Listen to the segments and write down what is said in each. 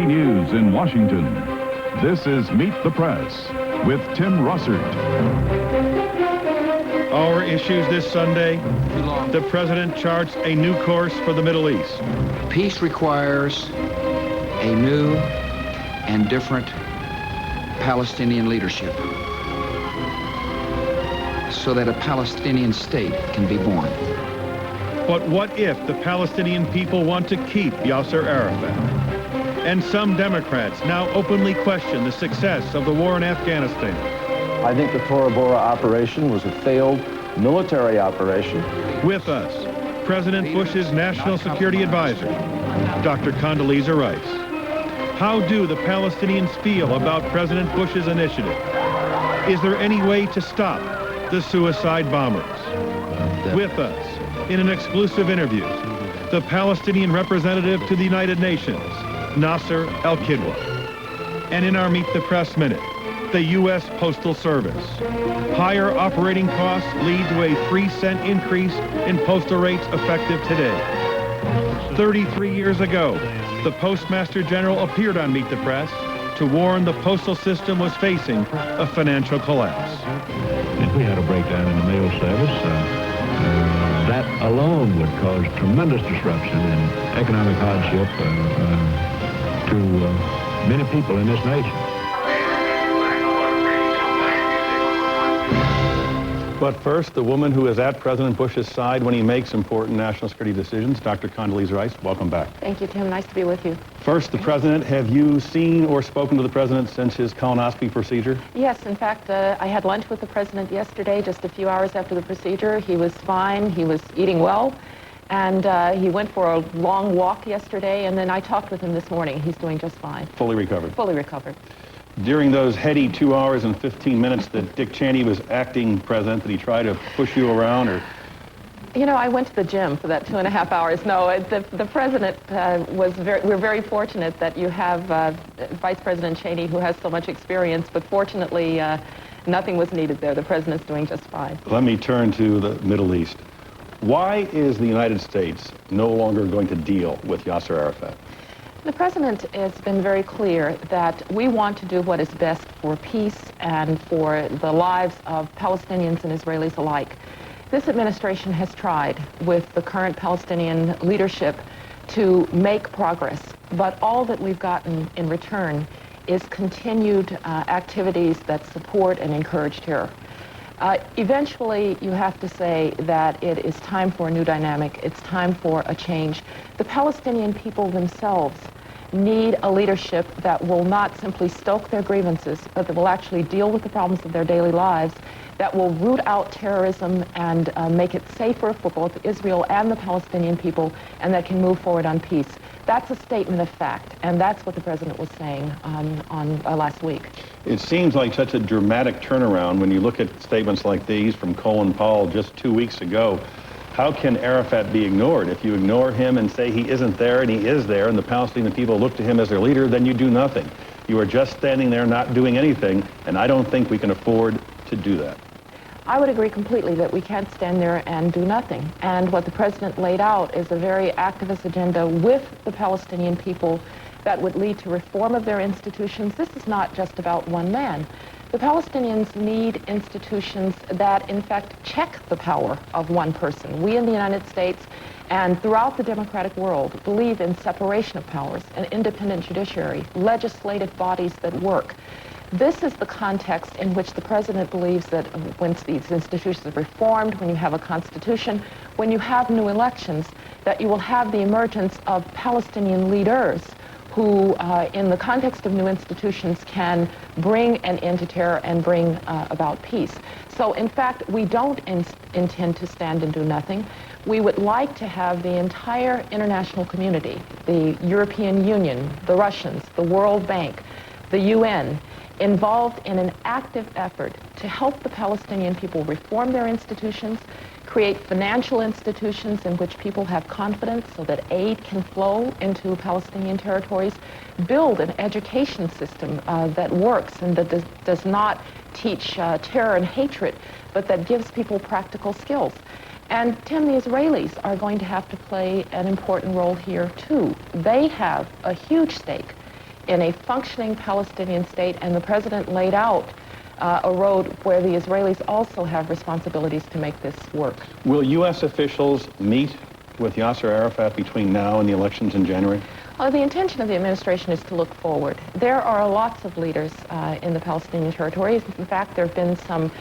News in Washington. This is Meet the Press with Tim Russert. Our issues this Sunday, the president charts a new course for the Middle East. Peace requires a new and different Palestinian leadership so that a Palestinian state can be born. But what if the Palestinian people want to keep Yasser Arafat? And some Democrats now openly question the success of the war in Afghanistan. I think the Tora Bora operation was a failed military operation. With us, President Bush's National Security Advisor, Dr. Condoleezza Rice. How do the Palestinians feel about President Bush's initiative? Is there any way to stop the suicide bombers? With us, in an exclusive interview, the Palestinian representative to the United Nations, Nasser Al-Kidwa. And in our Meet the Press Minute, the U.S. Postal Service. Higher operating costs lead to a 3-cent increase in postal rates effective today. 33 years ago, the Postmaster General appeared on Meet the Press to warn the postal system was facing a financial collapse. If we had a breakdown in the mail service, that alone would cause tremendous disruption and economic hardship to many people in this nation. But first, the woman who is at President Bush's side when he makes important national security decisions, Dr. Condoleezza Rice, welcome back. Thank you, Tim. Nice to be with you. First, the president. Have you seen or spoken to the president since his colonoscopy procedure? Yes, in fact, I had lunch with the president yesterday, just a few hours after the procedure. He was fine. He was eating well. And he went for a long walk yesterday, and then I talked with him this morning. He's doing just fine. Fully recovered? Fully recovered. During those heady 2 hours and 15 minutes that Dick Cheney was acting president, did he try to push you around? Or? You know, I went to the gym for that 2.5 hours. No, the president we're very fortunate that you have Vice President Cheney, who has so much experience, but fortunately, nothing was needed there. The president's doing just fine. Let me turn to the Middle East. Why is the United States no longer going to deal with Yasser Arafat? The president has been very clear that we want to do what is best for peace and for the lives of Palestinians and Israelis alike. This administration has tried with the current Palestinian leadership to make progress, but all that we've gotten in return is continued activities that support and encourage terror. Eventually, you have to say that it is time for a new dynamic. It's time for a change. The Palestinian people themselves need a leadership that will not simply stoke their grievances, but that will actually deal with the problems of their daily lives, that will root out terrorism and make it safer for both Israel and the Palestinian people, and that can move forward on peace. That's a statement of fact, and that's what the president was saying on last week. It seems like such a dramatic turnaround when you look at statements like these from Colin Powell just 2 weeks ago. How can Arafat be ignored? If you ignore him and say he isn't there and he is there and the Palestinian people look to him as their leader, then you do nothing. You are just standing there not doing anything, and I don't think we can afford to do that. I would agree completely that we can't stand there and do nothing. And what the president laid out is a very activist agenda with the Palestinian people that would lead to reform of their institutions. This is not just about one man. The Palestinians need institutions that, in fact, check the power of one person. We in the United States and throughout the democratic world believe in separation of powers, an independent judiciary, legislative bodies that work. This is the context in which the president believes that once these institutions are reformed, when you have a constitution, when you have new elections, that you will have the emergence of Palestinian leaders who, in the context of new institutions, can bring an end to terror and bring about peace. So, in fact, we don't intend to stand and do nothing. We would like to have the entire international community, the European Union, the Russians, the World Bank, the UN, involved in an active effort to help the Palestinian people reform their institutions, create financial institutions in which people have confidence so that aid can flow into Palestinian territories, build an education system that works and that does not teach terror and hatred, but that gives people practical skills. And Tim, the Israelis are going to have to play an important role here too. They have a huge stake in a functioning Palestinian state, and the president laid out a road where the Israelis also have responsibilities to make this work. Will U.S. officials meet with Yasser Arafat between now and the elections in January? The intention of the administration is to look forward. There are lots of leaders in the Palestinian territories. In fact, there have been some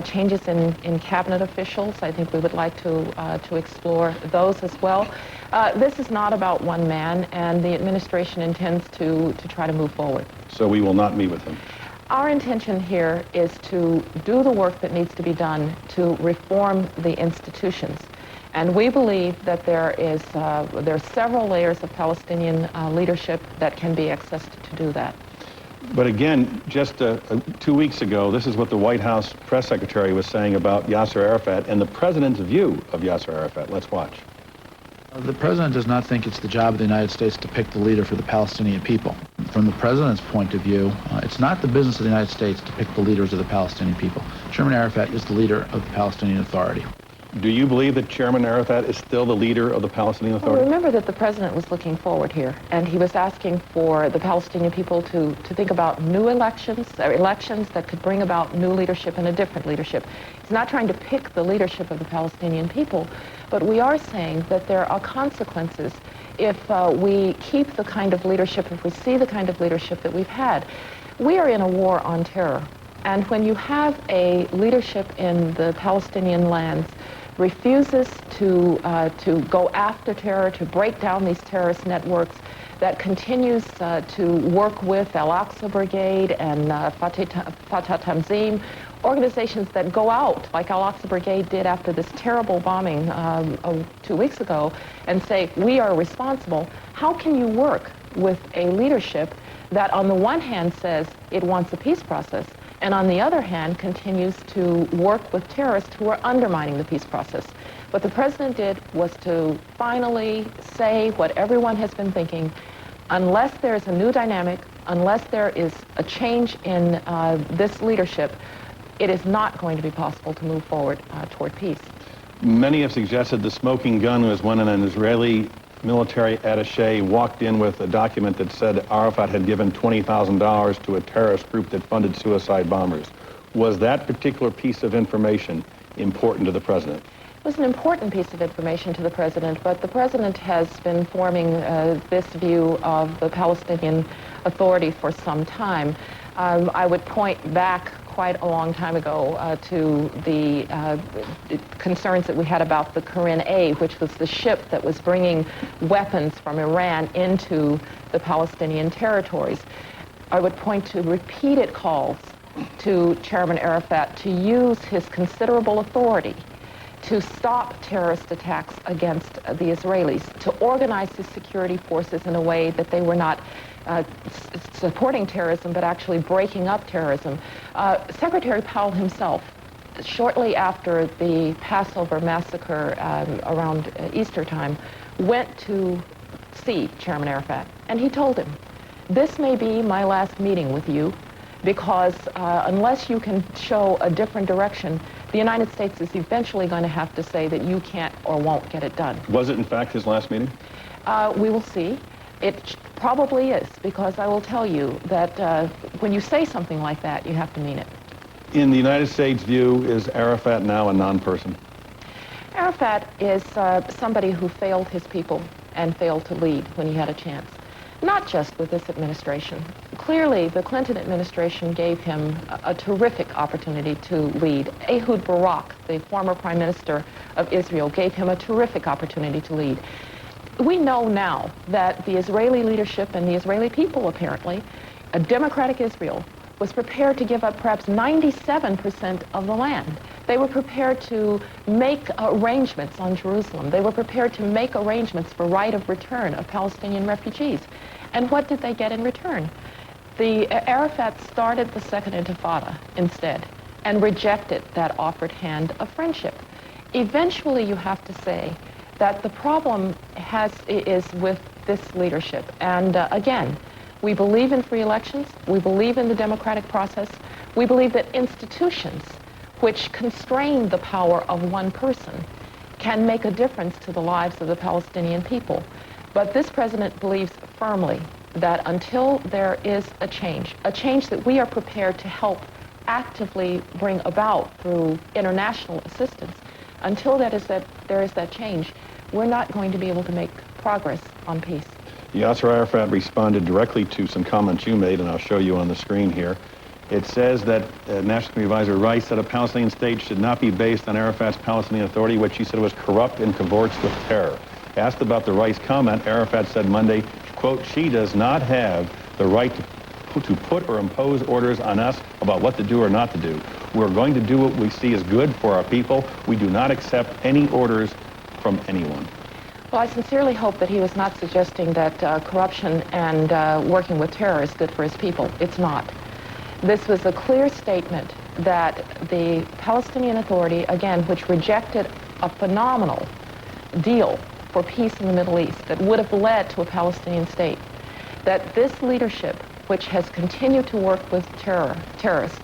changes in cabinet officials. I think we would like to explore those as well. This is not about one man, and the administration intends to try to move forward. So we will not meet with him? Our intention here is to do the work that needs to be done to reform the institutions. And we believe that there are several layers of Palestinian leadership that can be accessed to do that. But again, just 2 weeks ago, this is what the White House press secretary was saying about Yasser Arafat and the president's view of Yasser Arafat. Let's watch. The president does not think it's the job of the United States to pick the leader for the Palestinian people. From the president's point of view, it's not the business of the United States to pick the leaders of the Palestinian people. Chairman Arafat is the leader of the Palestinian Authority. Do you believe that Chairman Arafat is still the leader of the Palestinian Authority? Well, remember that the president was looking forward here, and he was asking for the Palestinian people to think about new elections, or elections that could bring about new leadership and a different leadership. He's not trying to pick the leadership of the Palestinian people, but we are saying that there are consequences if we keep the kind of leadership, if we see the kind of leadership that we've had. We are in a war on terror, and when you have a leadership in the Palestinian lands refuses to go after terror, to break down these terrorist networks, that continues to work with Al-Aqsa Brigade and Fatah Tamzim, organizations that go out, like Al-Aqsa Brigade did after this terrible bombing 2 weeks ago, and say, we are responsible. How can you work with a leadership that on the one hand says it wants a peace process, and on the other hand continues to work with terrorists who are undermining the peace process? What the president did was to finally say what everyone has been thinking: unless there is a new dynamic, unless there is a change in this leadership, it is not going to be possible to move forward toward peace. Many have suggested the smoking gun was when an Israeli military attaché walked in with a document that said Arafat had given $20,000 to a terrorist group that funded suicide bombers. Was that particular piece of information important to the president? It was an important piece of information to the president, but the president has been forming this view of the Palestinian Authority for some time. I would point back quite a long time ago to the concerns that we had about the Corinne A, which was the ship that was bringing weapons from Iran into the Palestinian territories. I would point to repeated calls to Chairman Arafat to use his considerable authority to stop terrorist attacks against the Israelis, to organize his security forces in a way that they were not supporting terrorism, but actually breaking up terrorism. Secretary Powell himself, shortly after the Passover massacre around Easter time, went to see Chairman Arafat, and he told him, this may be my last meeting with you, because unless you can show a different direction, the United States is eventually going to have to say that you can't or won't get it done. Was it in fact his last meeting? We will see. It probably is, because I will tell you that when you say something like that, you have to mean it. In the United States' view, is Arafat now a non-person? Arafat is somebody who failed his people and failed to lead when he had a chance. Not just with this administration. Clearly, the Clinton administration gave him a terrific opportunity to lead. Ehud Barak, the former prime minister of Israel, gave him a terrific opportunity to lead. We know now that the Israeli leadership and the Israeli people, apparently, a democratic Israel, was prepared to give up perhaps 97% of the land. They were prepared to make arrangements on Jerusalem. They were prepared to make arrangements for right of return of Palestinian refugees. And what did they get in return? The Arafat started the Second Intifada instead and rejected that offered hand of friendship. Eventually, you have to say that the problem is with this leadership. And again, we believe in free elections. We believe in the democratic process. We believe that institutions which constrain the power of one person can make a difference to the lives of the Palestinian people. But this president believes firmly that until there is a change that we are prepared to help actively bring about through international assistance, until there is that change, we're not going to be able to make progress on peace. Yasser Arafat responded directly to some comments you made, and I'll show you on the screen here. It says that National Security Advisor Rice said a Palestinian state should not be based on Arafat's Palestinian Authority, which he said was corrupt and cavorts with terror. Asked about the Rice comment, Arafat said Monday, quote, "She does not have the right to put or impose orders on us about what to do or not to do. We're going to do what we see is good for our people. We do not accept any orders from anyone." Well, I sincerely hope that he was not suggesting that corruption and working with terror is good for his people. It's not. This was a clear statement that the Palestinian Authority, again, which rejected a phenomenal deal for peace in the Middle East that would have led to a Palestinian state, that this leadership, which has continued to work with terrorists,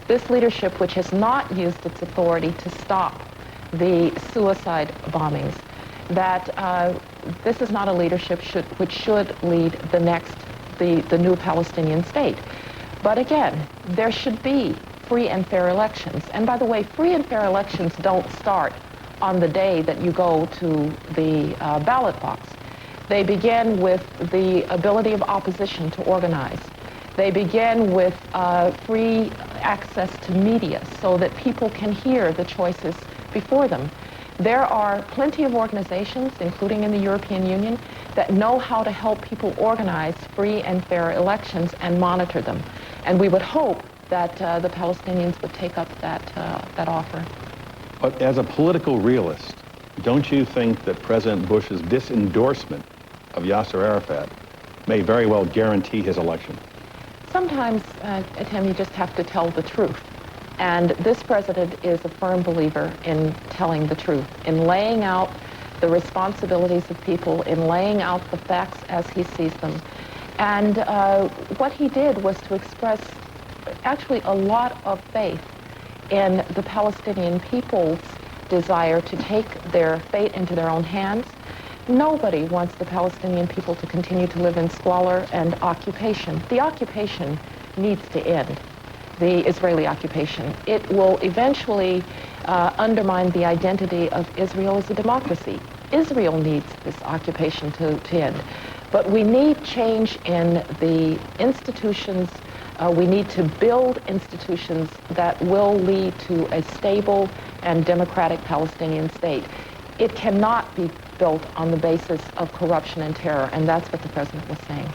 this leadership which has not used its authority to stop the suicide bombings, that this is not a leadership which should lead the new Palestinian state. But again, there should be free and fair elections. And by the way, free and fair elections don't start on the day that you go to the ballot box. They begin with the ability of opposition to organize. They begin with free access to media so that people can hear the choices before them. There are plenty of organizations, including in the European Union, that know how to help people organize free and fair elections and monitor them. And we would hope that the Palestinians would take up that offer. But as a political realist, don't you think that President Bush's disendorsement of Yasser Arafat may very well guarantee his election? Sometimes, Tim, you just have to tell the truth. And this president is a firm believer in telling the truth, in laying out the responsibilities of people, in laying out the facts as he sees them. And what he did was to express actually a lot of faith in the Palestinian people's desire to take their fate into their own hands. Nobody wants the Palestinian people to continue to live in squalor and occupation. The occupation needs to end, the Israeli occupation. It will eventually undermine the identity of Israel as a democracy. Israel needs this occupation to end. But we need change in the institutions. We need to build institutions that will lead to a stable and democratic Palestinian state. It cannot be built on the basis of corruption and terror, and that's what the president was saying.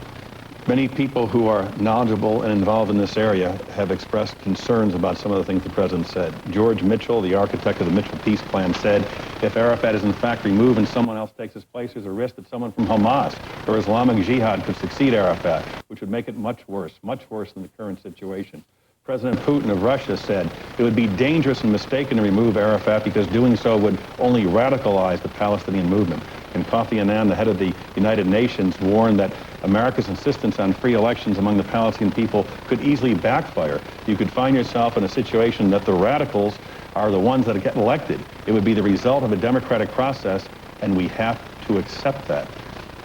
Many people who are knowledgeable and involved in this area have expressed concerns about some of the things the president said. George Mitchell, the architect of the Mitchell Peace Plan, said if Arafat is in fact removed and someone else takes his place, there's a risk that someone from Hamas or Islamic Jihad could succeed Arafat, which would make it much worse than the current situation. President Putin of Russia said it would be dangerous and mistaken to remove Arafat because doing so would only radicalize the Palestinian movement. And Kofi Annan, the head of the United Nations, warned that America's insistence on free elections among the Palestinian people could easily backfire. You could find yourself in a situation that the radicals are the ones that get elected. It would be the result of a democratic process, and we have to accept that.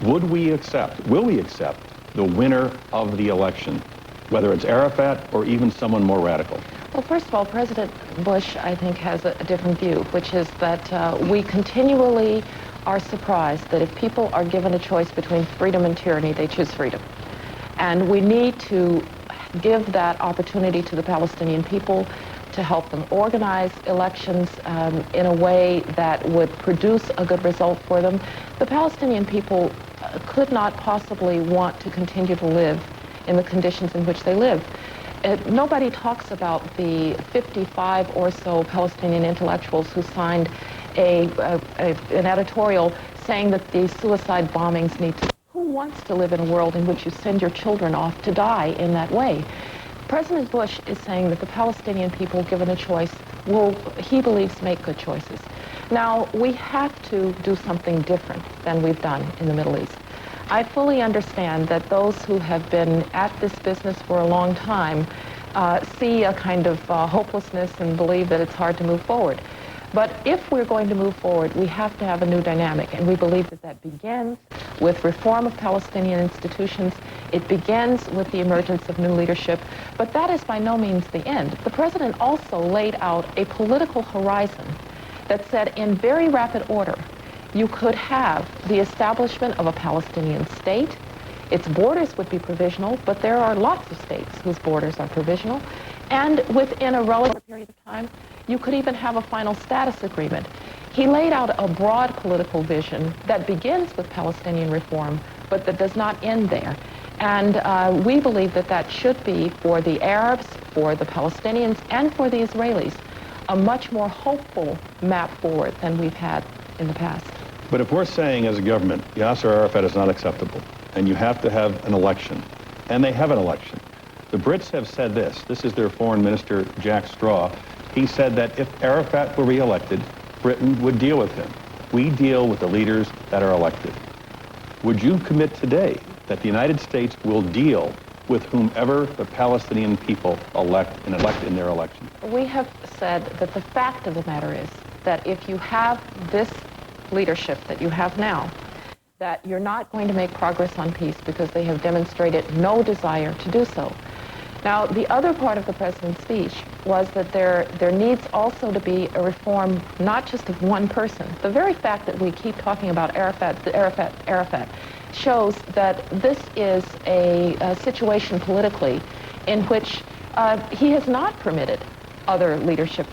Will we accept the winner of the election, whether it's Arafat or even someone more radical? Well, first of all, President Bush, I think, has a different view, which is that we continually are surprised that if people are given a choice between freedom and tyranny, they choose freedom. And we need to give that opportunity to the Palestinian people to help them organize elections in a way that would produce a good result for them. The Palestinian people could not possibly want to continue to live in the conditions in which they live. Nobody talks about the 55 or so Palestinian intellectuals who signed an editorial saying that the suicide bombings need to... Who wants to live in a world in which you send your children off to die in that way? President Bush is saying that the Palestinian people, given a choice, will, he believes, make good choices. Now, we have to do something different than we've done in the Middle East. I fully understand that those who have been at this business for a long time see a kind of hopelessness and believe that it's hard to move forward. But if we're going to move forward, we have to have a new dynamic, and we believe that that begins with reform of Palestinian institutions. It begins with the emergence of new leadership, but that is by no means the end. The president also laid out a political horizon that said in very rapid order, you could have the establishment of a Palestinian state. Its borders would be provisional, but there are lots of states whose borders are provisional. And within a relative period of time, you could even have a final status agreement. He laid out a broad political vision that begins with Palestinian reform, but that does not end there. And we believe that that should be, for the Arabs, for the Palestinians, and for the Israelis, a much more hopeful map forward than we've had in the past. But if we're saying as a government, Yasser Arafat is not acceptable, and you have to have an election, and they have an election, the Brits have said this is their foreign minister, Jack Straw. He said that if Arafat were re-elected, Britain would deal with him. We deal with the leaders that are elected. Would you commit today that the United States will deal with whomever the Palestinian people elect in their election? We have said that the fact of the matter is that if you have this leadership that you have now, that you're not going to make progress on peace because they have demonstrated no desire to do so. Now, the other part of the president's speech was that there needs also to be a reform, not just of one person. The very fact that we keep talking about Arafat shows that this is a situation politically in which he has not permitted other leadership,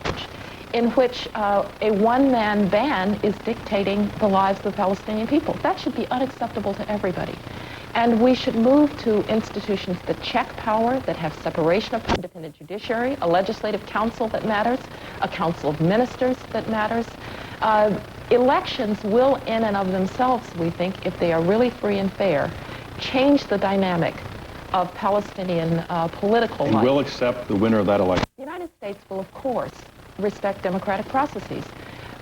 in which a one-man ban is dictating the lives of the Palestinian people. That should be unacceptable to everybody. And we should move to institutions that check power, that have separation of power, independent judiciary, a legislative council that matters, a council of ministers that matters. Elections will, in and of themselves, we think, if they are really free and fair, change the dynamic of Palestinian political life. And we'll accept the winner of that election. The United States will, of course, respect democratic processes.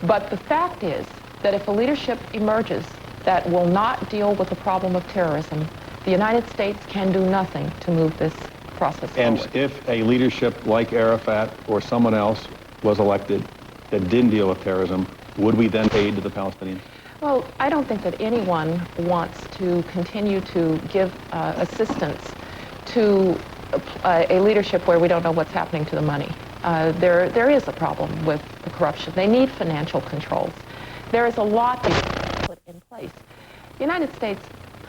But the fact is that if a leadership emerges that will not deal with the problem of terrorism, the United States can do nothing to move this process forward. And if a leadership like Arafat or someone else was elected that didn't deal with terrorism, would we then aid to the Palestinians? Well, I don't think that anyone wants to continue to give assistance to a leadership where we don't know what's happening to the money. There is a problem with the corruption. They need financial controls. There is a lot to put in place. The United States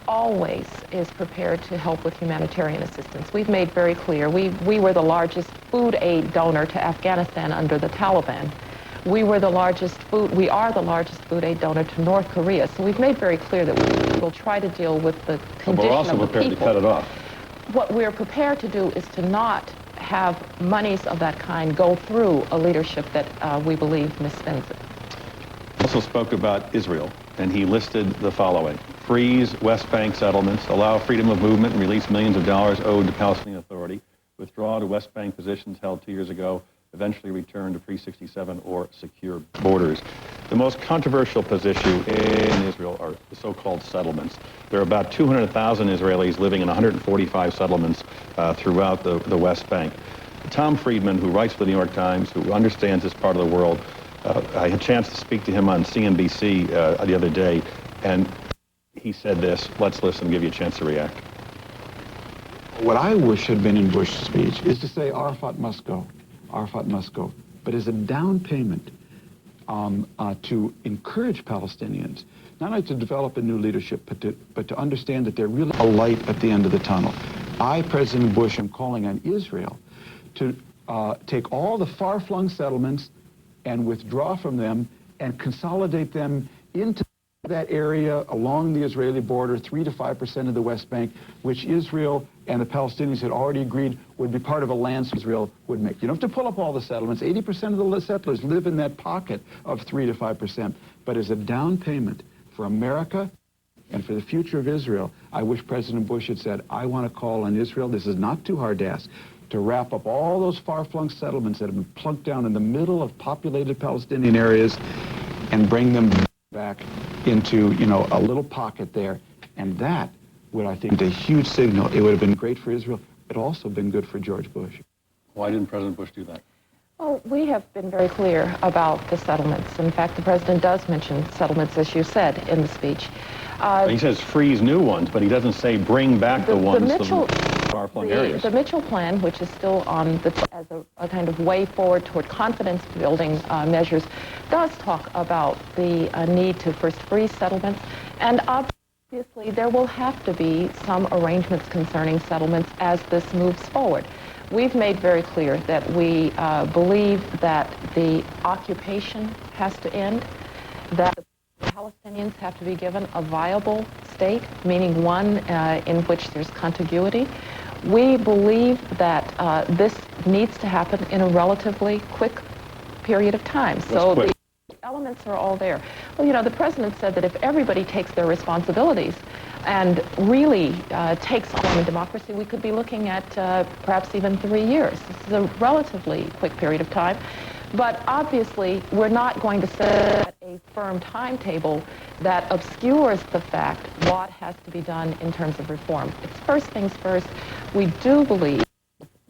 always is prepared to help with humanitarian assistance. We've made very clear we were the largest food aid donor to Afghanistan under the Taliban. We are the largest food aid donor to North Korea. So we've made very clear that we will try to deal with the condition of the people. But we're also prepared to cut it off. What we're prepared to do is to not have monies of that kind go through a leadership that we believe misspends it. He also spoke about Israel, and he listed the following: freeze West Bank settlements, allow freedom of movement and release millions of dollars owed to Palestinian Authority, withdraw to West Bank positions held 2 years ago, eventually return to pre-67 or secure borders. The most controversial position in Israel are the so-called settlements. There are about 200,000 Israelis living in 145 settlements throughout the West Bank. Tom Friedman, who writes for the New York Times, who understands this part of the world, I had a chance to speak to him on NBC the other day, and he said this. Let's listen and give you a chance to react. What I wish had been in Bush's speech is to say Arafat must go. Arafat must go. But as a down payment to encourage Palestinians, not only to develop a new leadership, but to understand that there's really a light at the end of the tunnel. I, President Bush, am calling on Israel to take all the far-flung settlements and withdraw from them and consolidate them into that area along the Israeli border, 3 to 5% of the West Bank, which Israel and the Palestinians had already agreed would be part of a land Israel would make. You don't have to pull up all the settlements. 80% of the settlers live in that pocket of 3 to 5%. But as a down payment for America and for the future of Israel, I wish President Bush had said, I want to call on Israel. This is not too hard to ask, to wrap up all those far-flung settlements that have been plunked down in the middle of populated Palestinian areas and bring them back into, a little pocket there. And that would, I think, be a huge signal. It would have been great for Israel. It would also been good for George Bush. Why didn't President Bush do that? Well, we have been very clear about the settlements. In fact, the president does mention settlements, as you said in the speech. He says freeze new ones, but he doesn't say bring back the ones from far-flung areas. The Mitchell Plan, which is still on as a kind of way forward toward confidence-building measures, does talk about the need to first freeze settlements, and obviously there will have to be some arrangements concerning settlements as this moves forward. We've made very clear that we believe that the occupation has to end, that the Palestinians have to be given a viable state, meaning one in which there's contiguity. We believe that this needs to happen in a relatively quick period of time. So the elements are all there. Well, you know, the president said that if everybody takes their responsibilities and really takes on democracy, we could be looking at perhaps even 3 years. This is a relatively quick period of time. But obviously, we're not going to set a firm timetable that obscures the fact what has to be done in terms of reform. It's first things first. We do believe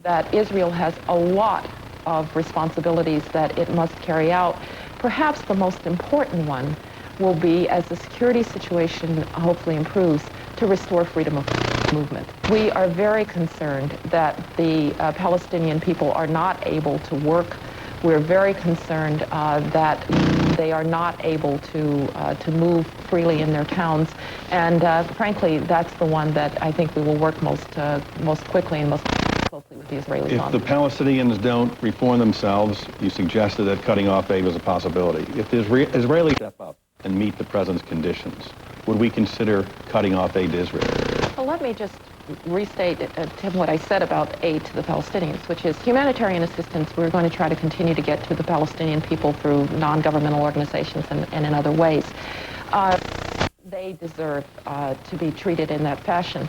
that Israel has a lot of responsibilities that it must carry out. Perhaps the most important one will be, as the security situation hopefully improves, to restore freedom of movement. We are very concerned that the Palestinian people are not able to work. We're very concerned that they are not able to move freely in their towns, and frankly, that's the one that I think we will work most quickly and most closely with the Israelis on. If the Palestinians don't reform themselves, you suggested that cutting off aid was a possibility. If the Israelis step up and meet the president's conditions, would we consider cutting off aid to Israel? Well, let me just restate, Tim, what I said about aid to the Palestinians, which is humanitarian assistance we're going to try to continue to get to the Palestinian people through non-governmental organizations and in other ways. They deserve to be treated in that fashion.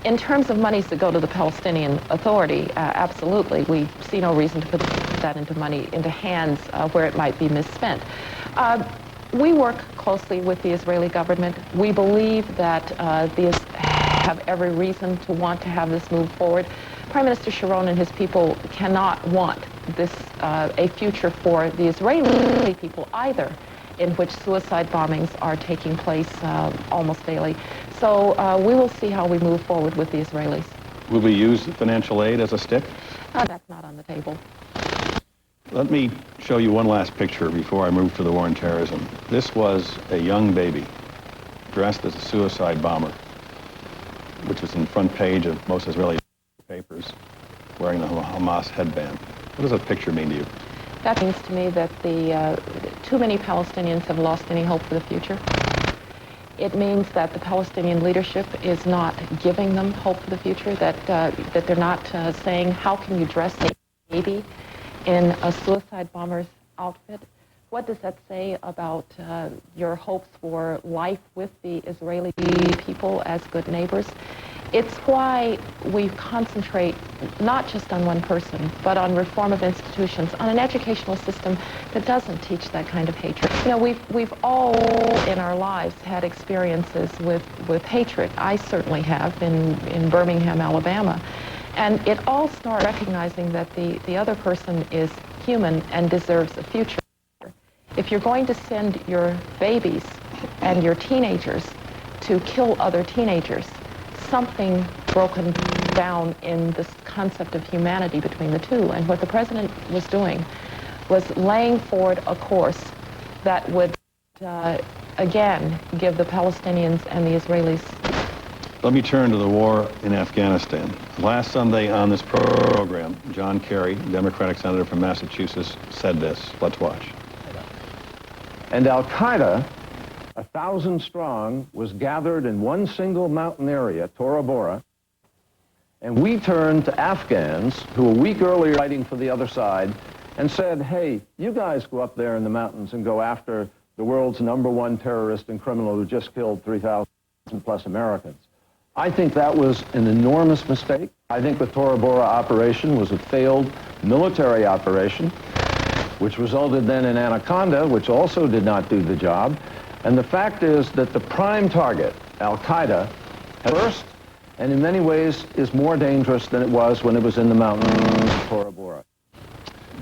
In terms of monies that go to the Palestinian Authority, absolutely. We see no reason to put that into hands where it might be misspent. We work closely with the Israeli government. We believe that these have every reason to want to have this move forward. Prime Minister Sharon and his people cannot want this a future for the Israeli people either, in which suicide bombings are taking place almost daily. So we will see how we move forward with the Israelis. Will we use financial aid as a stick? That's not on the table. Let me show you one last picture before I move to the war on terrorism. This was a young baby dressed as a suicide bomber, which was in the front page of most Israeli papers, wearing the Hamas headband. What does that picture mean to you? That means to me that too many Palestinians have lost any hope for the future. It means that the Palestinian leadership is not giving them hope for the future, that they're not saying, how can you dress a baby in a suicide bomber's outfit? What does that say about your hopes for life with the Israeli people as good neighbors? It's why we concentrate not just on one person, but on reform of institutions, on an educational system that doesn't teach that kind of hatred. You know, we've all in our lives had experiences with hatred. I certainly have in Birmingham, Alabama. And it all starts recognizing that the other person is human and deserves a future. If you're going to send your babies and your teenagers to kill other teenagers, something broken down in this concept of humanity between the two. And what the president was doing was laying forward a course that would, again, give the Palestinians and the Israelis. Let me turn to the war in Afghanistan. Last Sunday on this program, John Kerry, Democratic Senator from Massachusetts, said this. Let's watch. And Al-Qaeda, 1,000 strong, was gathered in one single mountain area, Tora Bora, and we turned to Afghans who a week earlier were fighting for the other side and said, hey, you guys go up there in the mountains and go after the world's #1 terrorist and criminal who just killed 3,000 plus Americans. I think that was an enormous mistake. I think the Tora Bora operation was a failed military operation, which resulted then in Anaconda, which also did not do the job. And the fact is that the prime target, Al-Qaeda, first, and in many ways is more dangerous than it was when it was in the mountains of Tora Bora.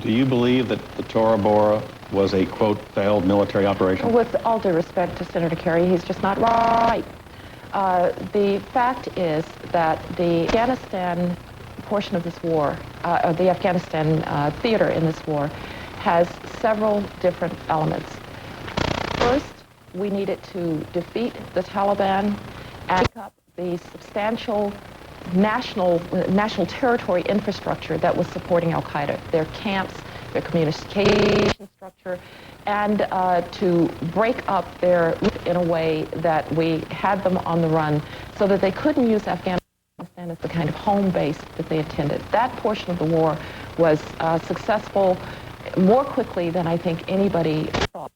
Do you believe that the Tora Bora was a, quote, failed military operation? With all due respect to Senator Kerry, he's just not right. The fact is that the Afghanistan portion of this war, the Afghanistan theater in this war, has several different elements. First, we needed to defeat the Taliban and pick up the substantial national territory infrastructure that was supporting al-Qaeda, their camps, their communication structure, and to break up their in a way that we had them on the run so that they couldn't use Afghanistan as the kind of home base that they intended. That portion of the war was successful more quickly than I think anybody thought.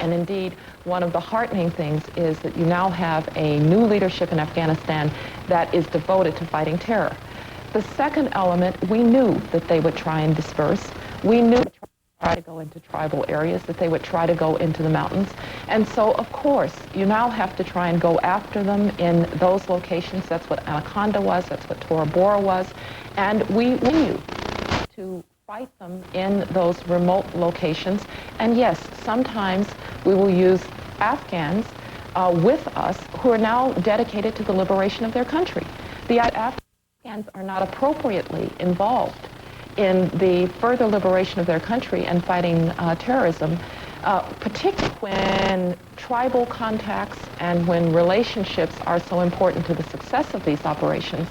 And indeed, one of the heartening things is that you now have a new leadership in Afghanistan that is devoted to fighting terror. The second element, we knew that they would try and disperse. We knew they would try to go into tribal areas, that they would try to go into the mountains. And so, of course, you now have to try and go after them in those locations. That's what Anaconda was, that's what Tora Bora was. And we knew to fight them in those remote locations. And yes, sometimes we will use Afghans with us who are now dedicated to the liberation of their country. The Afghans are not appropriately involved in the further liberation of their country and fighting terrorism, particularly when tribal contacts and when relationships are so important to the success of these operations.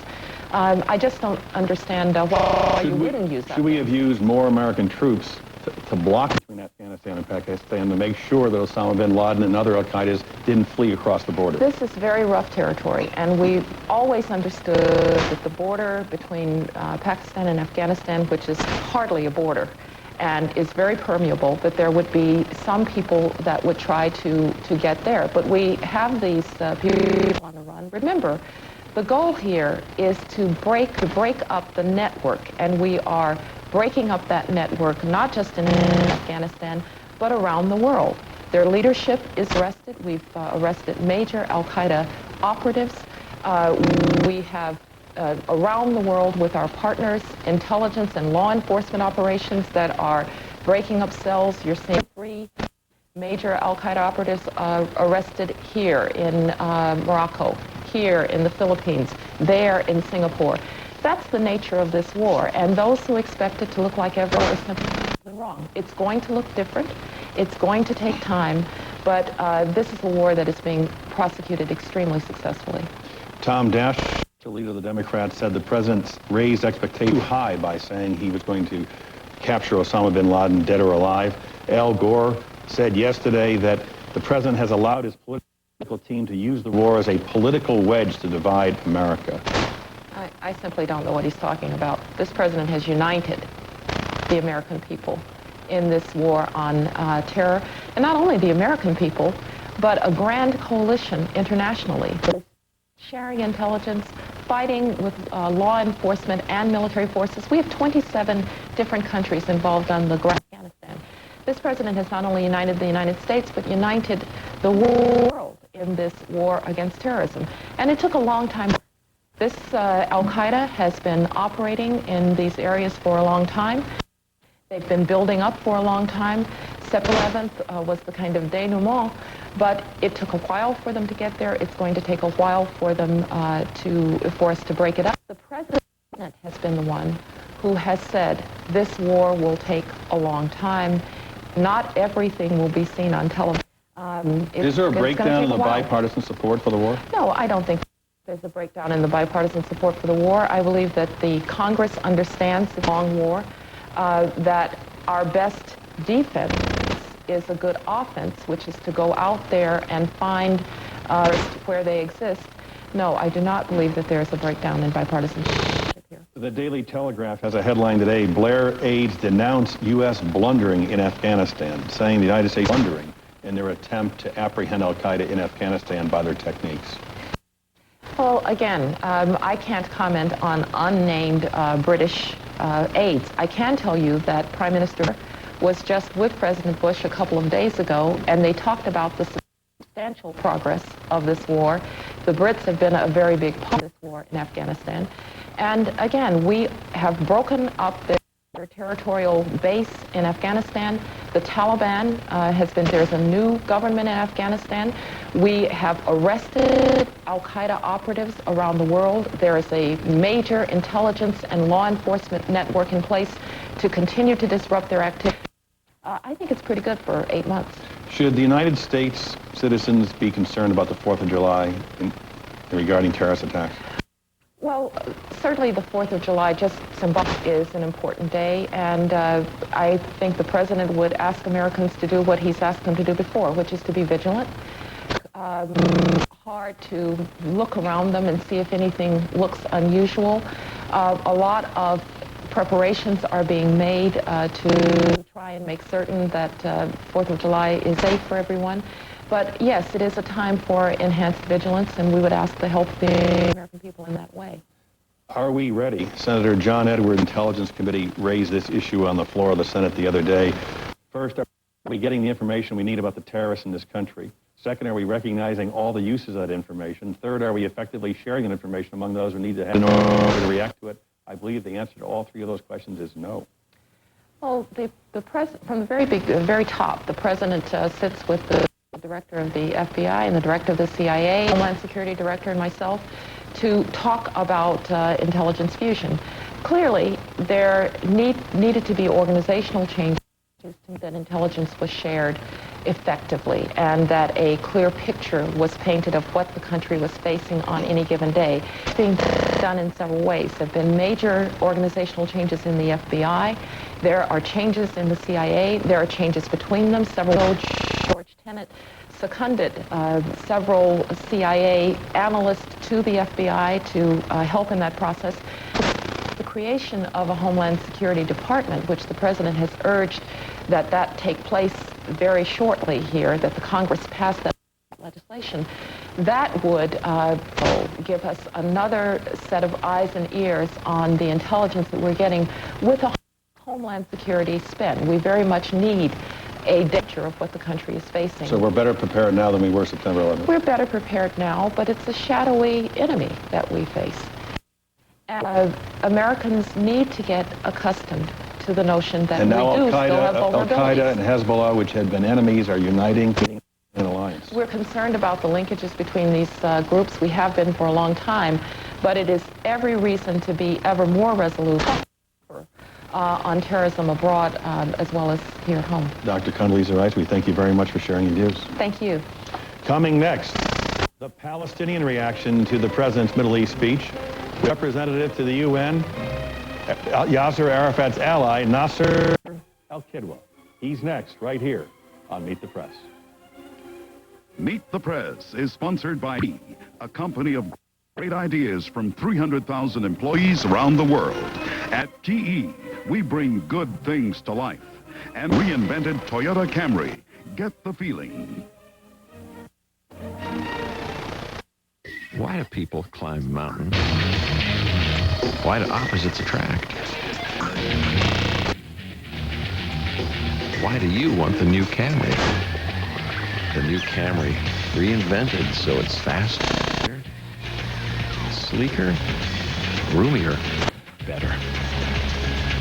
I just don't understand why you wouldn't use that. Should we have used more American troops to block between Afghanistan and Pakistan to make sure that Osama bin Laden and other al-Qaedas didn't flee across the border? This is very rough territory, and we've always understood that the border between Pakistan and Afghanistan, which is hardly a border, and is very permeable, that there would be some people that would try to get there. But we have these people on the run. Remember, the goal here is to break up the network, and we are breaking up that network not just in Afghanistan, but around the world. Their leadership is arrested. We've arrested major al-Qaeda operatives. We have around the world with our partners, intelligence and law enforcement operations that are breaking up cells. You're seeing 3 major al-Qaeda operatives arrested here in Morocco, here in the Philippines, there in Singapore. That's the nature of this war, and those who expect it to look like everywhere are simply wrong. It's going to look different. It's going to take time, but this is a war that is being prosecuted extremely successfully. Tom Dash, the leader of the Democrats, said the president raised expectations too high by saying he was going to capture Osama bin Laden, dead or alive. Al Gore said yesterday that the president has allowed his political team to use the war as a political wedge to divide America. I simply don't know what he's talking about. This president has united the American people in this war on terror, and not only the American people, but a grand coalition internationally, sharing intelligence, fighting with law enforcement and military forces. We have 27 different countries involved on the ground in Afghanistan. This president has not only united the United States, but united the world in this war against terrorism. And it took a long time. This al-Qaeda has been operating in these areas for a long time. They've been building up for a long time. September 11th was the kind of denouement, but it took a while for them to get there. It's going to take a while for them for us to break it up. The president has been the one who has said this war will take a long time. Not everything will be seen on television. Is there a breakdown in the bipartisan support for the war? No, I don't think there's a breakdown in the bipartisan support for the war. I believe that the Congress understands the long war, that our best defense is a good offense, which is to go out there and find where they exist. No, I do not believe that there is a breakdown in bipartisan support here. The Daily Telegraph has a headline today: Blair aides denounce U.S. blundering in Afghanistan, saying the United States blundering in their attempt to apprehend al-Qaeda in Afghanistan by their techniques. Well, again, I can't comment on unnamed British aides. I can tell you that Prime Minister was just with President Bush a couple of days ago, and they talked about the substantial progress of this war. The Brits have been a very big part of this war in Afghanistan. And again, we have broken up their their territorial base in Afghanistan. The Taliban there's a new government in Afghanistan. We have arrested al-Qaeda operatives around the world. There is a major intelligence and law enforcement network in place to continue to disrupt their activity. I think it's pretty good for 8 months. Should the United States citizens be concerned about the 4th of July regarding terrorist attacks? Well, certainly the 4th of July, just symbolic, is an important day, and I think the president would ask Americans to do what he's asked them to do before, which is to be vigilant. Hard to look around them and see if anything looks unusual. A lot of preparations are being made to try and make certain that 4th of July is safe for everyone. But yes, it is a time for enhanced vigilance, and we would ask the help of the American people in that way. Are we ready? Senator John Edward, Intelligence Committee, raised this issue on the floor of the Senate the other day. First, are we getting the information we need about the terrorists in this country? Second, are we recognizing all the uses of that information? Third, are we effectively sharing that information among those who need to have in order to react to it? I believe the answer to all three of those questions is no. Well, from the very top, the president sits with the director of the FBI and the director of the CIA, Homeland Security Director, and myself to talk about intelligence fusion. Clearly, there needed to be organizational changes that intelligence was shared effectively and that a clear picture was painted of what the country was facing on any given day. It's being done in several ways. There have been major organizational changes in the FBI. There are changes in the CIA. There are changes between them. George Tenet seconded several CIA analysts to the FBI to help in that process. The creation of a Homeland Security Department, which the president has urged that take place very shortly here, that the Congress pass that legislation, that would give us another set of eyes and ears on the intelligence that we're getting with a Homeland Security spin. We very much need a picture of what the country is facing. So we're better prepared now than we were September 11th? We're better prepared now, but it's a shadowy enemy that we face. And Americans need to get accustomed to the notion that we do still have vulnerabilities. Al-Qaeda and Hezbollah, which had been enemies, are uniting in an alliance. We're concerned about the linkages between these groups. We have been for a long time, but it is every reason to be ever more resolute on terrorism abroad as well as here at home. Dr. Condoleezza Rice, we thank you very much for sharing your views. Thank you. Coming next, the Palestinian reaction to the president's Middle East speech. Representative to the UN, Yasser Arafat's ally, Nasser al-Kidwa. He's next, right here on Meet the Press. Meet the Press is sponsored by GE, a company of great ideas from 300,000 employees around the world. At GE, we bring good things to life and reinvented Toyota Camry. Get the feeling. Why do people climb mountains? Why do opposites attract? Why do you want the new Camry? The new Camry, reinvented so it's faster, sleeker, roomier, better.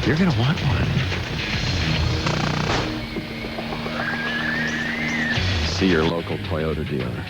You're gonna want one. See your local Toyota dealer.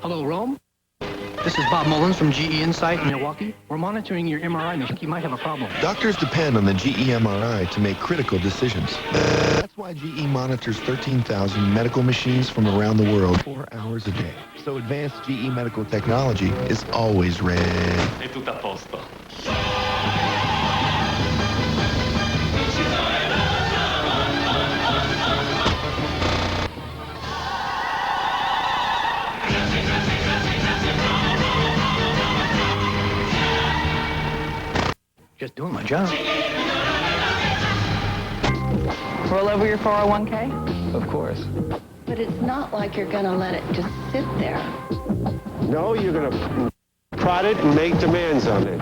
Hello, Rome. This is Bob Mullins from GE Insight in Milwaukee. We're monitoring your MRI machine. You might have a problem. Doctors depend on the GE MRI to make critical decisions. That's why GE monitors 13,000 medical machines from around the world 4 hours a day. So advanced GE medical technology is always ready. È tutto a posto. Just doing my job. Roll over your 401k? Of course. But it's not like you're going to let it just sit there. No, you're going to prod it and make demands on it.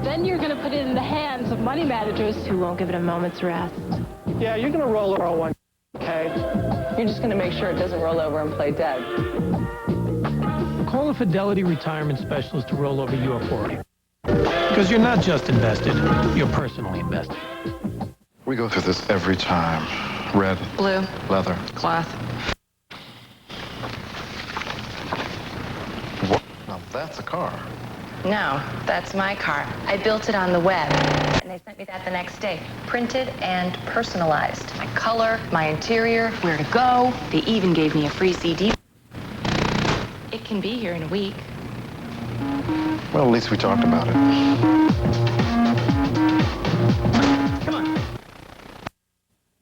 Then you're going to put it in the hands of money managers who won't give it a moment's rest. Yeah, you're going to roll over one, okay? You're just going to make sure it doesn't roll over and play dead. Call a Fidelity retirement specialist to roll over your 40. Because you're not just invested, you're personally invested. We go through this every time. Red. Blue. Leather. Cloth. What? Now that's a car. No, that's my car. I built it on the web, and they sent me that the next day. Printed and personalized. My color, my interior, where to go. They even gave me a free CD. It can be here in a week. Well, at least we talked about it.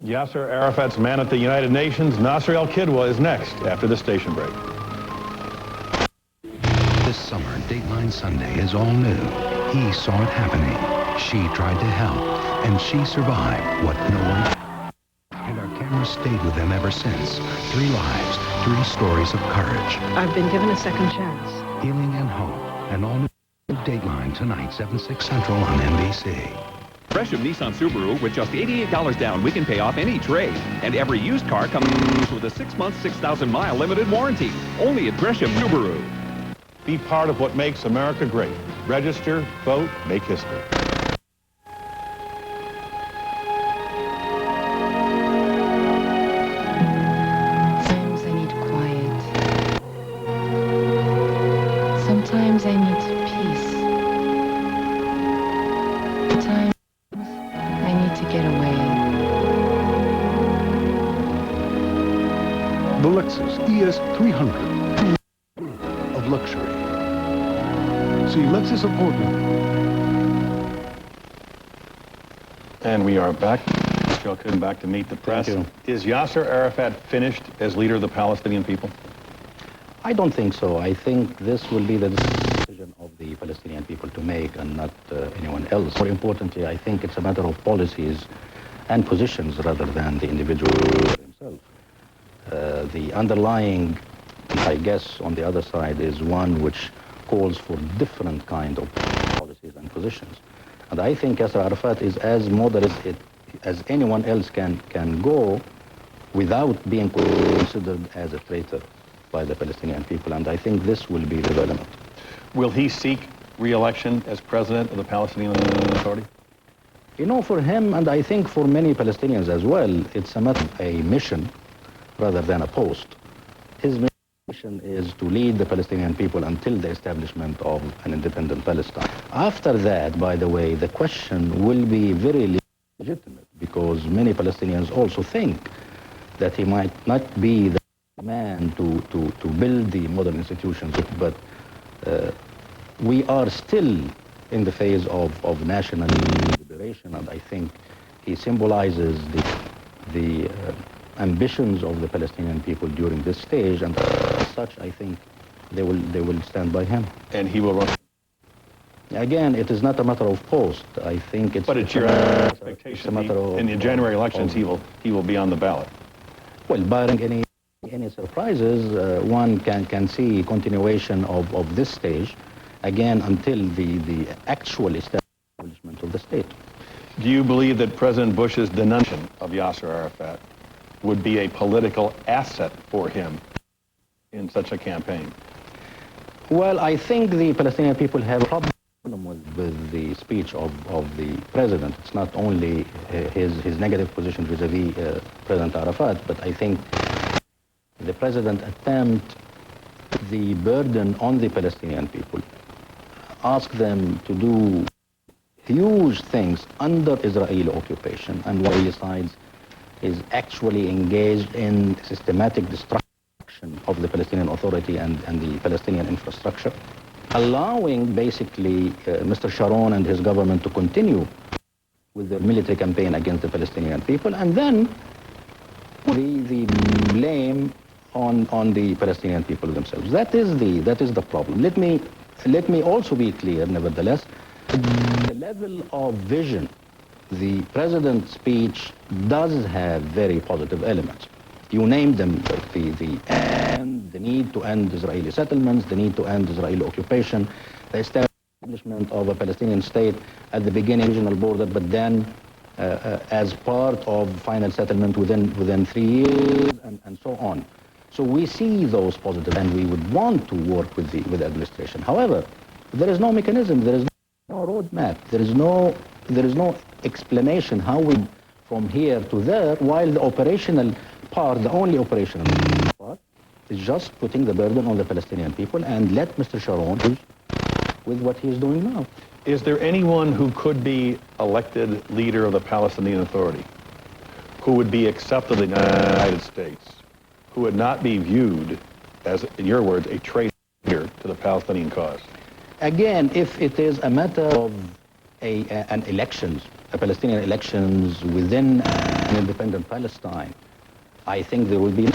Yasser Arafat's man at the United Nations, Nasser El-Kidwa, is next after the station break. This summer, Dateline Sunday is all new. He saw it happening. She tried to help, and she survived what no one... And our cameras stayed with them ever since. 3 lives, 3 stories of courage. I've been given a second chance. Healing and hope. And all new Dateline tonight, 7/6 Central on NBC. Gresham Nissan Subaru with just $88 down, we can pay off any trade. And every used car comes with a 6-month, 6,000-mile limited warranty. Only at Gresham Subaru. Be part of what makes America great. Register, vote, make history. Sometimes I need quiet. Sometimes I need peace. Sometimes I need to get away. The Lexus ES 300 of luxury. See Lexus of Portland. And we are back. Welcome back to Meet the Press. Is Yasser Arafat finished as leader of the Palestinian people? I don't think so. I think this will be the decision of the Palestinian people to make and not anyone else. More importantly, I think it's a matter of policies and positions rather than the individual himself. The underlying, I guess, on the other side is one which calls for different kind of policies and positions. And I think Yasser Arafat is as moderate as anyone else can go without being considered as a traitor by the Palestinian people. And I think this will be the development. Will he seek re-election as president of the Palestinian Authority? You know, for him, and I think for many Palestinians as well, it's a matter of a mission rather than a post. His mission is to lead the Palestinian people until the establishment of an independent Palestine. After that, by the way, the question will be very legitimate because many Palestinians also think that he might not be the man to build the modern institutions, but we are still in the phase of national liberation, and I think he symbolizes the ambitions of the Palestinian people during this stage, and as such, I think they will stand by him. And he will run. Again, it is not a matter of post. I think it's. But it's your expectation. In the January elections, he will be on the ballot. Well, barring any surprises, one can see continuation of this stage, again, until the actual establishment of the state. Do you believe that President Bush's denunciation of Yasser Arafat would be a political asset for him in such a campaign? Well, I think the Palestinian people have a problem with the speech of the president. It's not only his negative position vis-a-vis President Arafat, but I think the president attempt the burden on the Palestinian people, ask them to do huge things under Israeli occupation, and one of the sides is actually engaged in systematic destruction of the Palestinian Authority and the Palestinian infrastructure, allowing basically Mr. Sharon and his government to continue with their military campaign against the Palestinian people, and then the blame on the Palestinian people themselves. That is the problem. Let me also be clear, nevertheless, the level of vision the president's speech does have very positive elements. You named them, the need to end Israeli settlements, the need to end Israeli occupation, the establishment of a Palestinian state at the beginning, regional border, but then as part of final settlement within 3 years, and so on. So we see those positive, and we would want to work with the administration. However, there is no mechanism, there is no roadmap, there is no explanation how we from here to there, while the operational part, the only operational part, is just putting the burden on the Palestinian people and let Mr. Sharon do with what he is doing now. Is there anyone who could be elected leader of the Palestinian Authority, who would be accepted in the United States, who would not be viewed as, in your words, a traitor to the Palestinian cause? Again, if it is a matter of an elections, a Palestinian elections within an independent Palestine, I think there will be.